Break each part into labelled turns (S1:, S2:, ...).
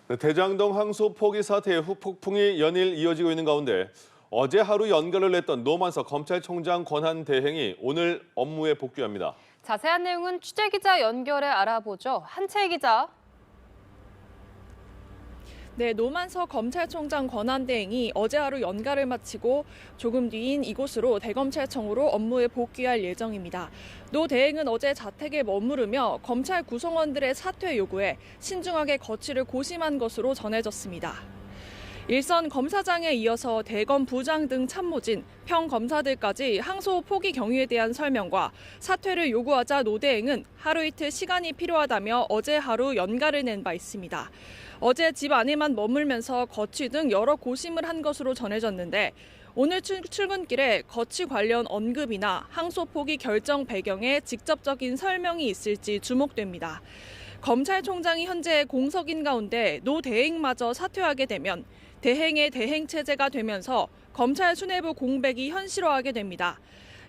S1: 네, 대장동 항소 포기 사태 후 폭풍이 연일 이어지고 있는 가운데 어제 하루 연가를 냈던 노만석 검찰총장 권한대행이 오늘 업무에 복귀합니다.
S2: 자세한 내용은 취재기자 연결해 알아보죠. 한채희 기자.
S3: 네, 노만석 검찰총장 권한대행이 어제 하루 연가를 마치고 조금 뒤인 이곳으로 대검찰청으로 업무에 복귀할 예정입니다. 노 대행은 어제 자택에 머무르며 검찰 구성원들의 사퇴 요구에 신중하게 거취를 고심한 것으로 전해졌습니다. 일선 검사장에 이어서 대검 부장 등 참모진, 평검사들까지 항소 포기 경위에 대한 설명과 사퇴를 요구하자 노 대행은 하루 이틀 시간이 필요하다며 어제 하루 연가를 낸 바 있습니다. 어제 집 안에만 머물면서 거취 등 여러 고심을 한 것으로 전해졌는데 오늘 출근길에 거취 관련 언급이나 항소 포기 결정 배경에 직접적인 설명이 있을지 주목됩니다. 검찰총장이 현재 공석인 가운데 노 대행마저 사퇴하게 되면 대행의 대행 체제가 되면서 검찰 수뇌부 공백이 현실화하게 됩니다.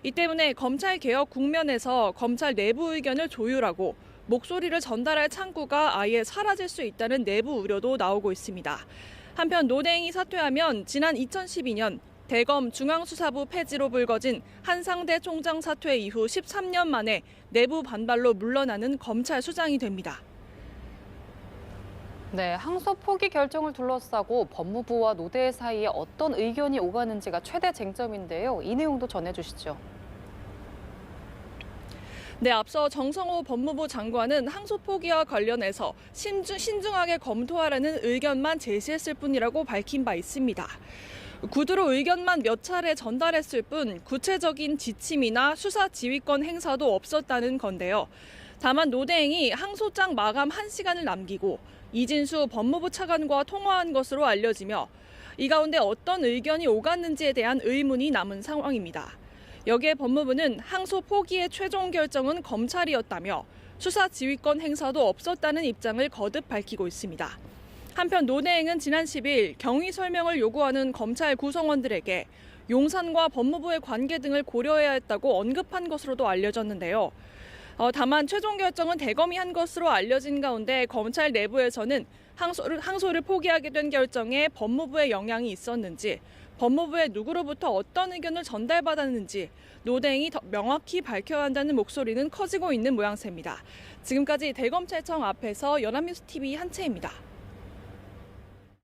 S3: 이 때문에 검찰 개혁 국면에서 검찰 내부 의견을 조율하고 목소리를 전달할 창구가 아예 사라질 수 있다는 내부 우려도 나오고 있습니다. 한편 노 대행이 사퇴하면 지난 2012년 대검 중앙수사부 폐지로 불거진 한상대 총장 사퇴 이후 13년 만에 내부 반발로 물러나는 검찰 수장이 됩니다.
S2: 네, 항소 포기 결정을 둘러싸고 법무부와 노대 사이에 어떤 의견이 오가는지가 최대 쟁점인데요. 이 내용도 전해주시죠.
S3: 네, 앞서 정성호 법무부 장관은 항소 포기와 관련해서 신중하게 검토하라는 의견만 제시했을 뿐이라고 밝힌 바 있습니다. 구두로 의견만 몇 차례 전달했을 뿐 구체적인 지침이나 수사 지휘권 행사도 없었다는 건데요. 다만 노 대행이 항소장 마감 1시간을 남기고 이진수 법무부 차관과 통화한 것으로 알려지며 이 가운데 어떤 의견이 오갔는지에 대한 의문이 남은 상황입니다. 여기에 법무부는 항소 포기의 최종 결정은 검찰이었다며 수사 지휘권 행사도 없었다는 입장을 거듭 밝히고 있습니다. 한편 노 대행은 지난 10일 경위 설명을 요구하는 검찰 구성원들에게 용산과 법무부의 관계 등을 고려해야 했다고 언급한 것으로도 알려졌는데요. 다만 최종 결정은 대검이 한 것으로 알려진 가운데 검찰 내부에서는 항소를 포기하게 된 결정에 법무부의 영향이 있었는지, 법무부에 누구로부터 어떤 의견을 전달받았는지 노 대행이 더 명확히 밝혀야 한다는 목소리는 커지고 있는 모양새입니다. 지금까지 대검찰청 앞에서 연합뉴스TV 한채입니다.